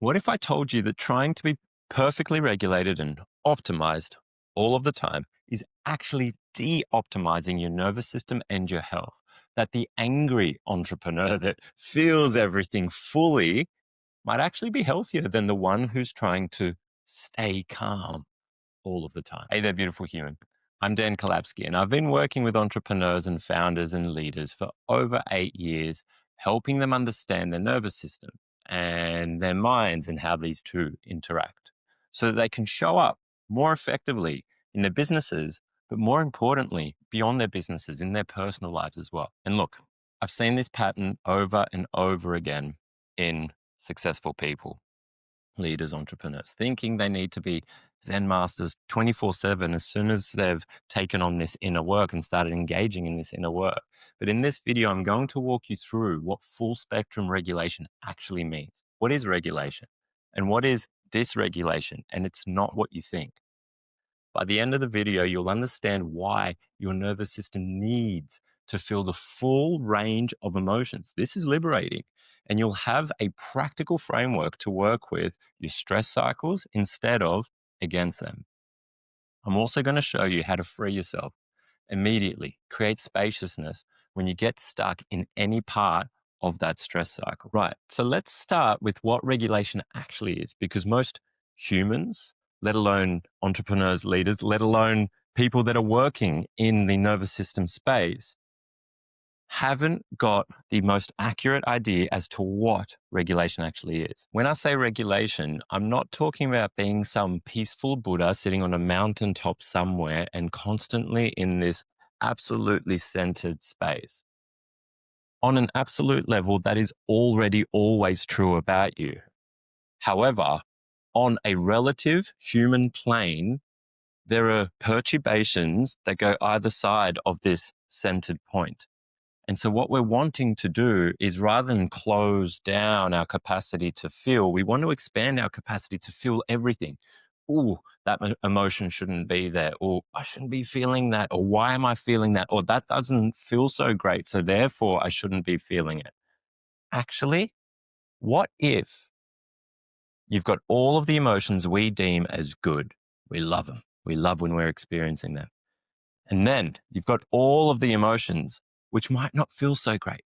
What if I told you that trying to be perfectly regulated and optimized all of the time is actually de optimizing your nervous system and your health? That the angry entrepreneur that feels everything fully might actually be healthier than the one who's trying to stay calm all of the time. Hey there, beautiful human. I'm Dan Kalapsky, and I've been working with entrepreneurs and founders and leaders for over 8 years, helping them understand their nervous system and their minds and how these two interact so that they can show up more effectively in their businesses, but more importantly, beyond their businesses, in their personal lives as well. And look, I've seen this pattern over and over again in successful people, leaders, entrepreneurs, thinking they need to be Zen masters 24/7 as soon as they've taken on this inner work and started engaging in this inner work. But in this video, I'm going to walk you through what full spectrum regulation actually means. What is regulation? And what is dysregulation? And it's not what you think. By the end of the video, you'll understand why your nervous system needs to feel the full range of emotions. This is liberating. And you'll have a practical framework to work with your stress cycles instead of against them. I'm also going to show you how to free yourself immediately, create spaciousness when you get stuck in any part of that stress cycle. Right. So let's start with what regulation actually is, because most humans, let alone entrepreneurs, leaders, let alone people that are working in the nervous system space, haven't got the most accurate idea as to what regulation actually is. When I say regulation, I'm not talking about being some peaceful Buddha sitting on a mountaintop somewhere and constantly in this absolutely centered space. On an absolute level, that is already always true about you. However, on a relative human plane, there are perturbations that go either side of this centered point. And so what we're wanting to do is, rather than close down our capacity to feel, we want to expand our capacity to feel everything. Oh, that emotion shouldn't be there. Or I shouldn't be feeling that. Or why am I feeling that? Or that doesn't feel so great, so therefore I shouldn't be feeling it. Actually, what if you've got all of the emotions we deem as good? We love them. We love when we're experiencing them. And then you've got all of the emotions which might not feel so great,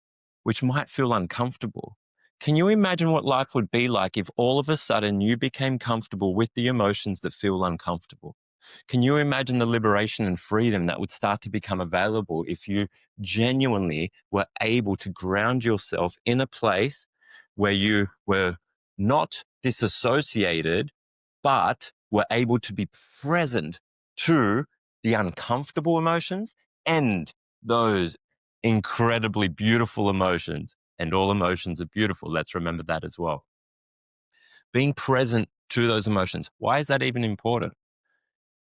which might feel uncomfortable. Can you imagine what life would be like if all of a sudden you became comfortable with the emotions that feel uncomfortable? Can you imagine the liberation and freedom that would start to become available if you genuinely were able to ground yourself in a place where you were not disassociated, but were able to be present to the uncomfortable emotions and those incredibly beautiful emotions? And all emotions are beautiful. Let's remember that as well. Being present to those emotions. Why is that even important?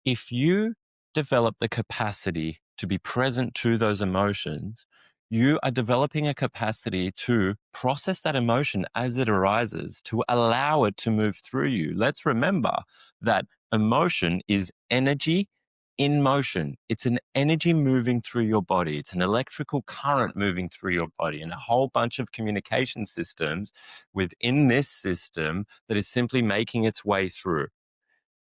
If you develop the capacity to be present to those emotions, you are developing a capacity to process that emotion as it arises, to allow it to move through you. Let's remember that emotion is energy in motion. It's an energy moving through your body. It's an electrical current moving through your body, and a whole bunch of communication systems within this system that is simply making its way through.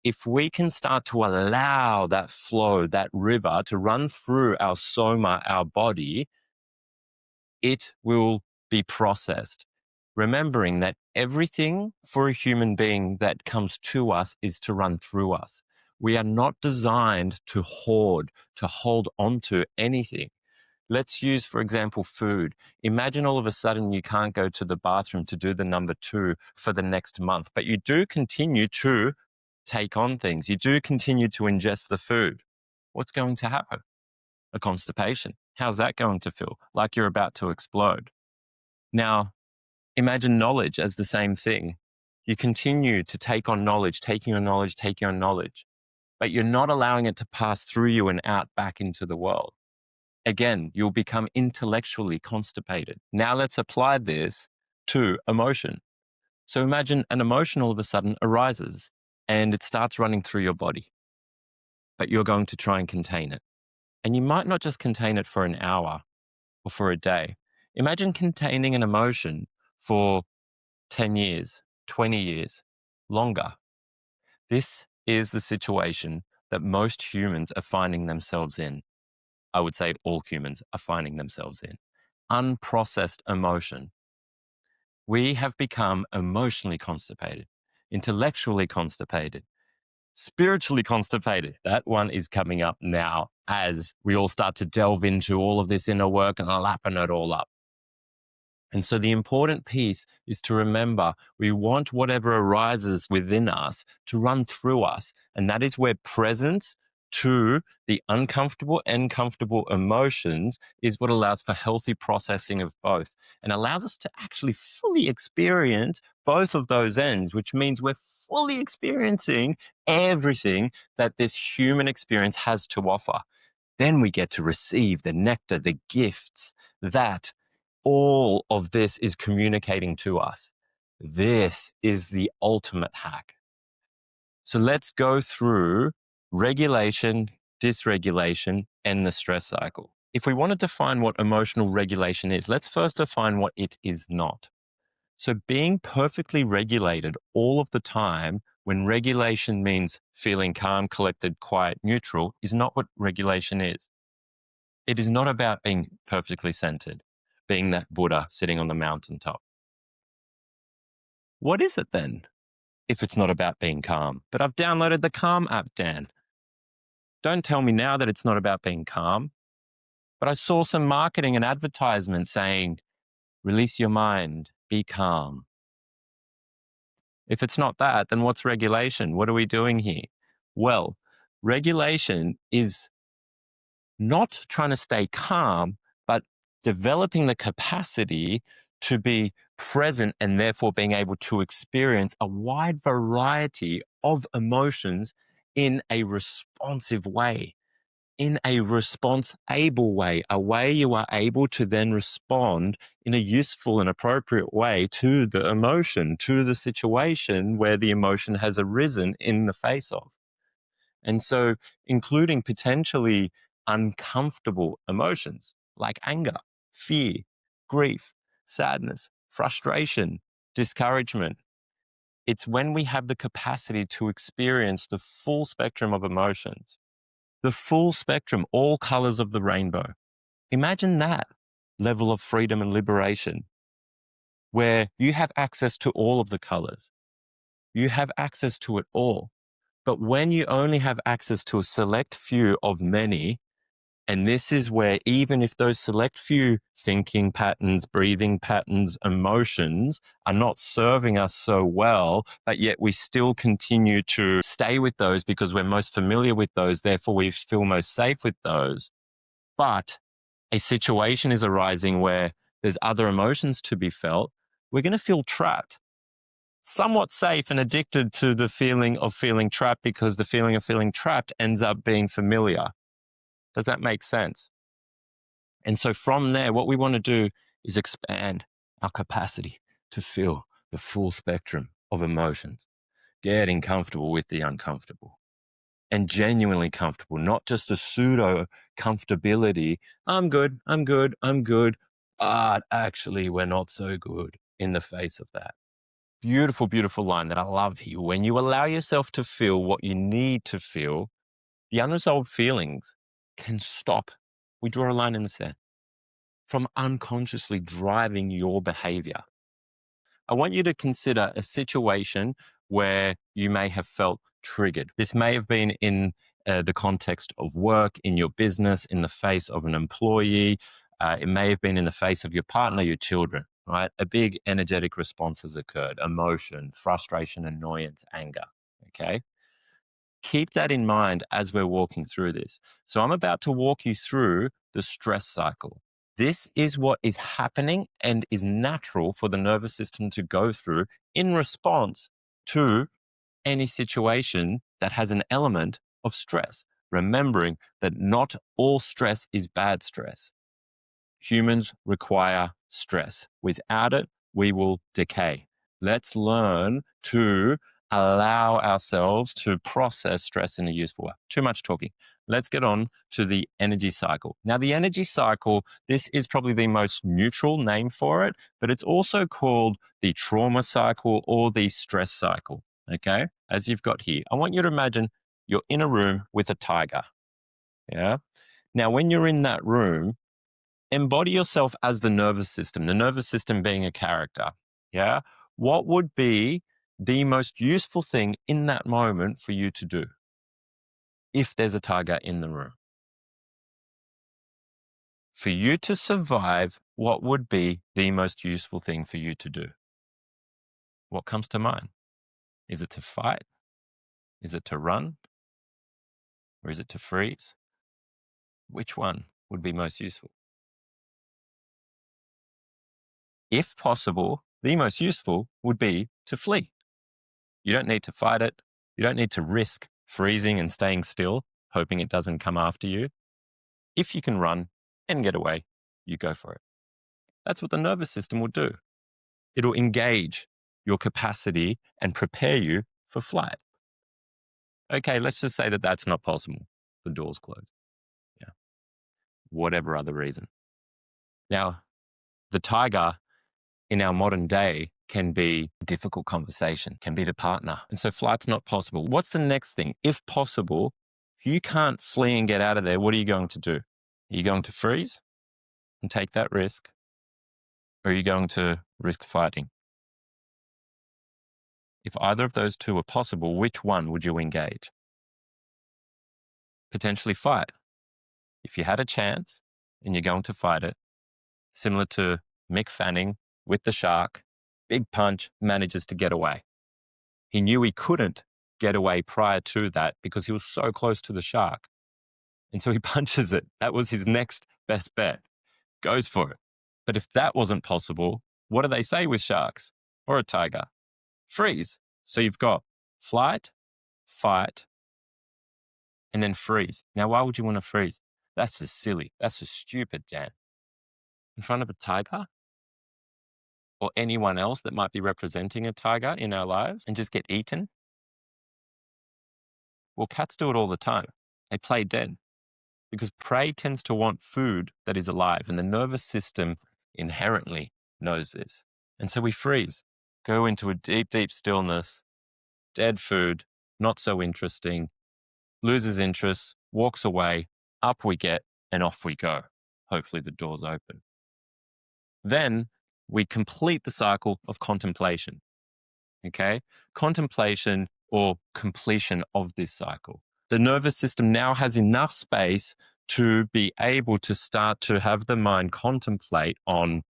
If we can start to allow that flow, that river to run through our soma, our body, it will be processed. Remembering that everything for a human being that comes to us is to run through us. We are not designed to hoard, to hold on to anything. Let's use, for example, food. Imagine all of a sudden you can't go to the bathroom to do the number 2 for the next month, but you do continue to take on things. You do continue to ingest the food. What's going to happen? A constipation. How's that going to feel? Like you're about to explode. Now, imagine knowledge as the same thing. You continue to take on knowledge, taking on knowledge, taking on knowledge, but you're not allowing it to pass through you and out back into the world. Again, you'll become intellectually constipated. Now let's apply this to emotion. So imagine an emotion all of a sudden arises and it starts running through your body, but you're going to try and contain it. And you might not just contain it for an hour or for a day. Imagine containing an emotion for 10 years, 20 years, longer. This is the situation that most humans are finding themselves in. I would say all humans are finding themselves in. Unprocessed emotion. We have become emotionally constipated, intellectually constipated, spiritually constipated. That one is coming up now as we all start to delve into all of this inner work and lapping it all up. And so the important piece is to remember we want whatever arises within us to run through us. And that is where presence to the uncomfortable and comfortable emotions is what allows for healthy processing of both and allows us to actually fully experience both of those ends, which means we're fully experiencing everything that this human experience has to offer. Then we get to receive the nectar, the gifts that all of this is communicating to us. This is the ultimate hack. So let's go through regulation, dysregulation, and the stress cycle. If we want to define what emotional regulation is, let's first define what it is not. So being perfectly regulated all of the time, when regulation means feeling calm, collected, quiet, neutral, is not what regulation is. It is not about being perfectly centered, being that Buddha sitting on the mountaintop. What is it then, if it's not about being calm? But I've downloaded the Calm app, Dan. Don't tell me now that it's not about being calm. But I saw some marketing and advertisement saying, release your mind, be calm. If it's not that, then what's regulation? What are we doing here? Well, regulation is not trying to stay calm, but developing the capacity to be present and therefore being able to experience a wide variety of emotions in a responsive way, in a response-able way, a way you are able to then respond in a useful and appropriate way to the emotion, to the situation where the emotion has arisen in the face of. And so, including potentially uncomfortable emotions like anger, fear, grief, sadness, frustration, discouragement. It's when we have the capacity to experience the full spectrum of emotions, the full spectrum, all colors of the rainbow. Imagine that level of freedom and liberation where you have access to all of the colors. You have access to it all. But when you only have access to a select few of many, and this is where even if those select few thinking patterns, breathing patterns, emotions are not serving us so well, but yet we still continue to stay with those because we're most familiar with those, therefore we feel most safe with those. But a situation is arising where there's other emotions to be felt, we're going to feel trapped, somewhat safe and addicted to the feeling of feeling trapped because the feeling of feeling trapped ends up being familiar. Does that make sense? And so from there, what we want to do is expand our capacity to feel the full spectrum of emotions, getting comfortable with the uncomfortable and genuinely comfortable, not just a pseudo comfortability. I'm good, I'm good, I'm good. But actually, we're not so good in the face of that. Beautiful, beautiful line that I love here. When you allow yourself to feel what you need to feel, the unresolved feelings can stop. We draw a line in the sand from unconsciously driving your behavior. I want you to consider a situation where you may have felt triggered. This may have been in the context of work, in your business, in the face of an employee. It may have been in the face of your partner, your children, right? A big energetic response has occurred, emotion, frustration, annoyance, anger, okay? Keep that in mind as we're walking through this. So I'm about to walk you through the stress cycle. This is what is happening and is natural for the nervous system to go through in response to any situation that has an element of stress. Remembering that not all stress is bad stress. Humans require stress. Without it, we will decay. Let's learn to allow ourselves to process stress in a useful way. Too much talking. Let's get on to the energy cycle. Now, the energy cycle, this is probably the most neutral name for it, but it's also called the trauma cycle or the stress cycle. Okay. As you've got here, I want you to imagine you're in a room with a tiger. Yeah. Now, when you're in that room, embody yourself as the nervous system being a character. Yeah. What would be the most useful thing in that moment for you to do if there's a tiger in the room? For you to survive, what would be the most useful thing for you to do? What comes to mind? Is it to fight? Is it to run? Or is it to freeze? Which one would be most useful? If possible, the most useful would be to flee. You don't need to fight it. You don't need to risk freezing and staying still, hoping it doesn't come after you. If you can run and get away, you go for it. That's what the nervous system will do. It'll engage your capacity and prepare you for flight. Okay, let's just say that that's not possible. The door's closed. Yeah. Whatever other reason. Now, the tiger in our modern day can be a difficult conversation, can be the partner. And so flight's not possible. What's the next thing? If possible, if you can't flee and get out of there, what are you going to do? Are you going to freeze and take that risk? Or are you going to risk fighting? If either of those two are possible, which one would you engage? Potentially fight. If you had a chance and you're going to fight it, similar to Mick Fanning with the shark, big punch, manages to get away. He knew he couldn't get away prior to that because he was so close to the shark. And so he punches it. That was his next best bet. Goes for it. But if that wasn't possible, what do they say with sharks or a tiger? Freeze. So you've got flight, fight, and then freeze. Now, why would you want to freeze? That's just silly. That's just stupid, Dan. In front of a tiger or anyone else that might be representing a tiger in our lives and just get eaten? Well, cats do it all the time. They play dead because prey tends to want food that is alive, and the nervous system inherently knows this. And so we freeze, go into a deep, deep stillness, dead food, not so interesting, loses interest, walks away, up we get, and off we go. Hopefully the door's open. Then we complete the cycle of contemplation. Okay? Contemplation or completion of this cycle. The nervous system now has enough space to be able to start to have the mind contemplate on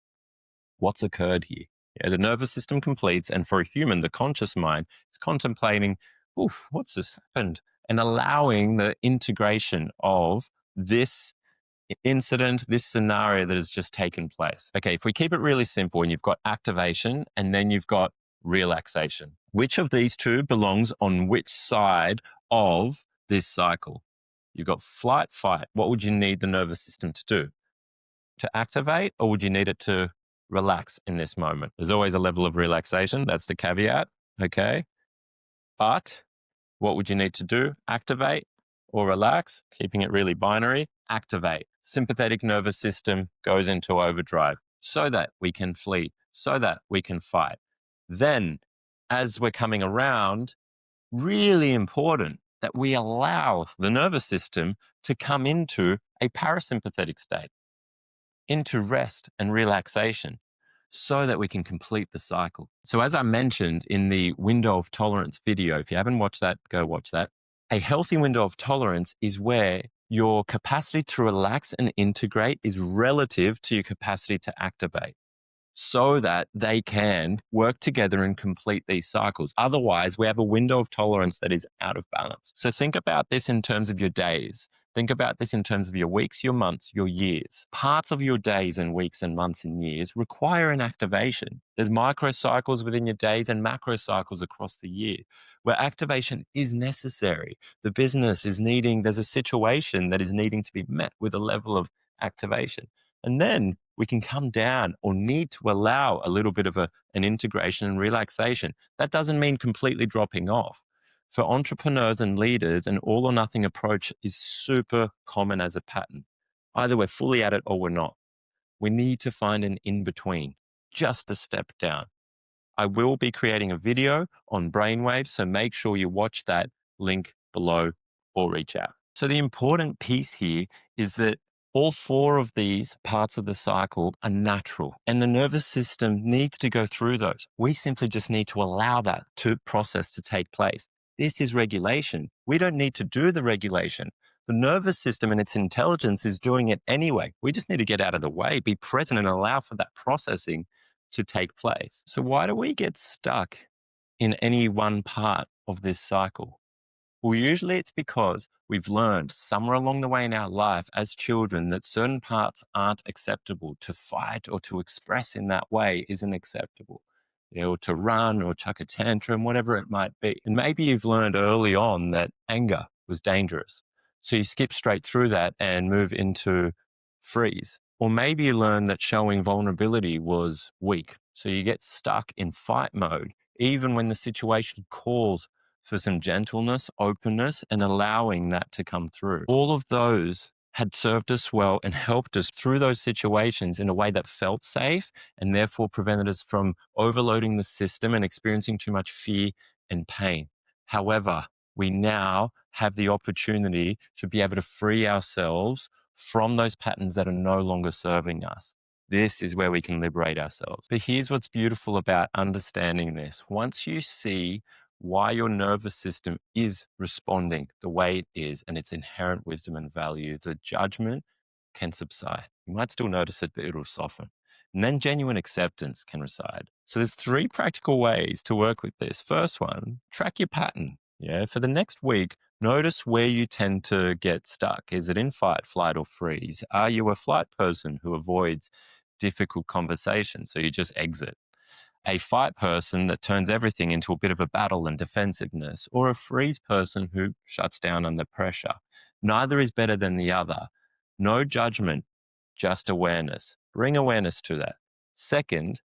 what's occurred here. Yeah, the nervous system completes, and for a human, the conscious mind is contemplating, oof, what's this happened? And allowing the integration of this incident, this scenario that has just taken place. Okay, if we keep it really simple and you've got activation and then you've got relaxation, which of these two belongs on which side of this cycle? You've got flight, fight. What would you need the nervous system to do? To activate, or would you need it to relax in this moment? There's always a level of relaxation. That's the caveat. Okay. But what would you need to do? Activate or relax? Keeping it really binary. Activate. Sympathetic nervous system goes into overdrive so that we can flee, so that we can fight. Then, as we're coming around, really important that we allow the nervous system to come into a parasympathetic state, into rest and relaxation, so that we can complete the cycle. So as I mentioned in the window of tolerance video, if you haven't watched that, go watch that. A healthy window of tolerance is where your capacity to relax and integrate is relative to your capacity to activate, so that they can work together and complete these cycles. Otherwise, we have a window of tolerance that is out of balance. So think about this in terms of your days. Think about this in terms of your weeks, your months, your years. Parts of your days and weeks and months and years require an activation. There's micro cycles within your days and macro cycles across the year where activation is necessary. The business is needing, there's a situation that is needing to be met with a level of activation. And then we can come down or need to allow a little bit of an integration and relaxation. That doesn't mean completely dropping off. For entrepreneurs and leaders, an all or nothing approach is super common as a pattern. Either we're fully at it or we're not. We need to find an in between, just a step down. I will be creating a video on brainwaves, so make sure you watch that link below or reach out. So, the important piece here is that all four of these parts of the cycle are natural, and the nervous system needs to go through those. We simply just need to allow that to process to take place. This is regulation. We don't need to do the regulation. The nervous system and its intelligence is doing it anyway. We just need to get out of the way, be present, and allow for that processing to take place. So, why do we get stuck in any one part of this cycle? Well, usually it's because we've learned somewhere along the way in our life as children that certain parts aren't acceptable. To fight or to express in that way isn't acceptable. Or to run or chuck a tantrum, whatever it might be. And maybe you've learned early on that anger was dangerous. So you skip straight through that and move into freeze. Or maybe you learn that showing vulnerability was weak. So you get stuck in fight mode, even when the situation calls for some gentleness, openness, and allowing that to come through. All of those had served us well and helped us through those situations in a way that felt safe and therefore prevented us from overloading the system and experiencing too much fear and pain. However, we now have the opportunity to be able to free ourselves from those patterns that are no longer serving us. This is where we can liberate ourselves. But here's what's beautiful about understanding this. Once you see why your nervous system is responding the way it is and its inherent wisdom and value, the judgment can subside. You might still notice it, but it'll soften. And then genuine acceptance can reside. So there's three practical ways to work with this. First one, track your pattern. Yeah, for the next week, notice where you tend to get stuck. Is it in fight, flight, or freeze? Are you a flight person who avoids difficult conversations, so you just exit? A fight person that turns everything into a bit of a battle and defensiveness, or a freeze person who shuts down under pressure? Neither is better than the other. No judgment, just awareness. Bring awareness to that. Second,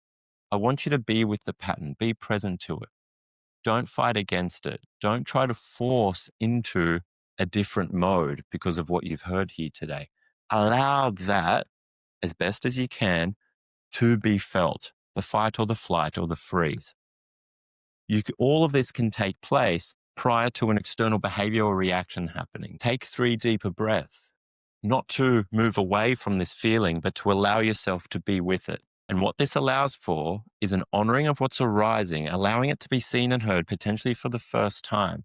I want you to be with the pattern, be present to it. Don't fight against it. Don't try to force into a different mode because of what you've heard here today. Allow that as best as you can to be felt, the fight or the flight or the freeze. All of this can take place prior to an external behavioral reaction happening. Take 3 deeper breaths, not to move away from this feeling, but to allow yourself to be with it. And what this allows for is an honoring of what's arising, allowing it to be seen and heard potentially for the first time,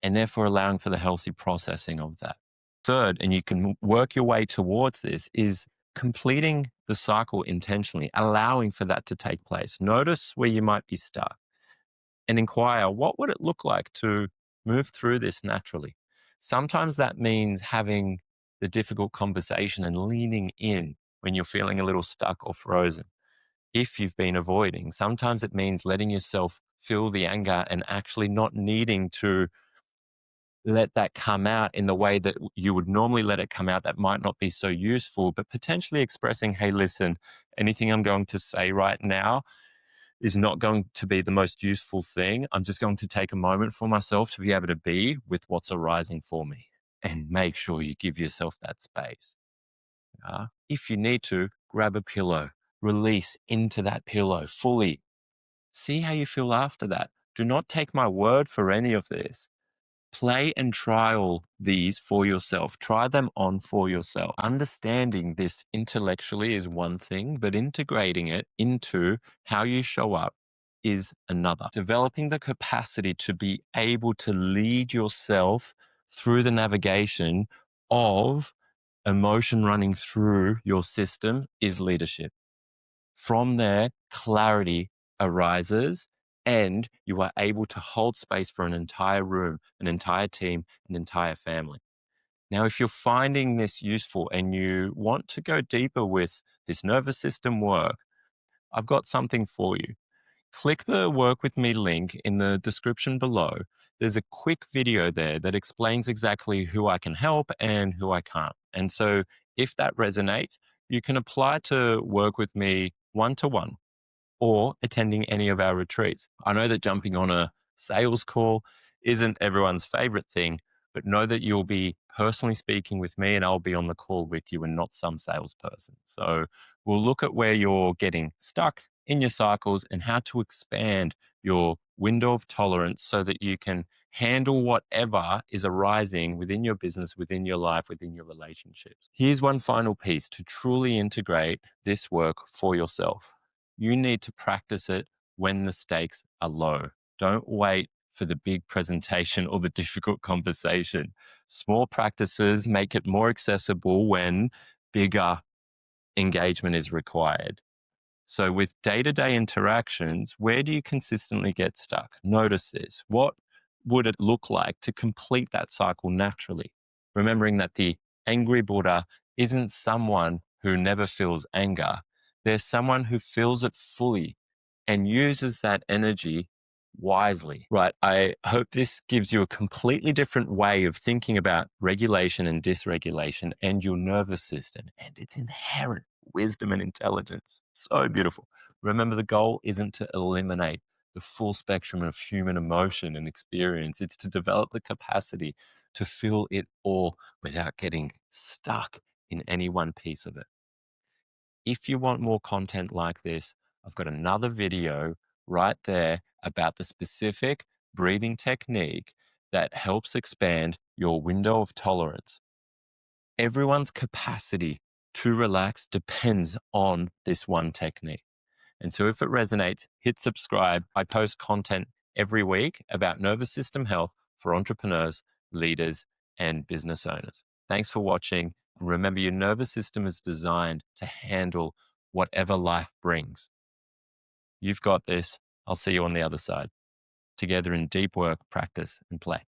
and therefore allowing for the healthy processing of that. Third, and you can work your way towards this, is completing the cycle intentionally, allowing for that to take place. Notice where you might be stuck and inquire, what would it look like to move through this naturally? Sometimes that means having the difficult conversation and leaning in when you're feeling a little stuck or frozen. If you've been avoiding, sometimes it means letting yourself feel the anger and actually not needing to let that come out in the way that you would normally let it come out that might not be so useful, but potentially expressing, hey, listen, anything I'm going to say right now is not going to be the most useful thing. I'm just going to take a moment for myself to be able to be with what's arising for me, and make sure you give yourself that space. If you need to, grab a pillow, release into that pillow fully. See how you feel after that. Do not take my word for any of this. Play and trial these for yourself. Try them on for yourself. Understanding this intellectually is one thing, but integrating it into how you show up is another. Developing the capacity to be able to lead yourself through the navigation of emotion running through your system is leadership. From there, clarity arises, and you are able to hold space for an entire room, an entire team, an entire family. Now, if you're finding this useful and you want to go deeper with this nervous system work, I've got something for you. Click the Work With Me link in the description below. There's a quick video there that explains exactly who I can help and who I can't. And so if that resonates, you can apply to work with me one to one or attending any of our retreats. I know that jumping on a sales call isn't everyone's favorite thing, but know that you'll be personally speaking with me and I'll be on the call with you and not some salesperson. So we'll look at where you're getting stuck in your cycles and how to expand your window of tolerance so that you can handle whatever is arising within your business, within your life, within your relationships. Here's one final piece to truly integrate this work for yourself. You need to practice it when the stakes are low. Don't wait for the big presentation or the difficult conversation. Small practices make it more accessible when bigger engagement is required. So, with day to day interactions, where do you consistently get stuck? Notice this. What would it look like to complete that cycle naturally? Remembering that the angry Buddha isn't someone who never feels anger, there's someone who feels it fully and uses that energy wisely. Right. I hope this gives you a completely different way of thinking about regulation and dysregulation and your nervous system and its inherent wisdom and intelligence. So beautiful. Remember, the goal isn't to eliminate the full spectrum of human emotion and experience. It's to develop the capacity to feel it all without getting stuck in any one piece of it. If you want more content like this, I've got another video right there about the specific breathing technique that helps expand your window of tolerance. Everyone's capacity to relax depends on this one technique. And so if it resonates, hit subscribe. I post content every week about nervous system health for entrepreneurs, leaders, and business owners. Thanks for watching. And remember, your nervous system is designed to handle whatever life brings. You've got this. I'll see you on the other side. Together in deep work, practice, and play.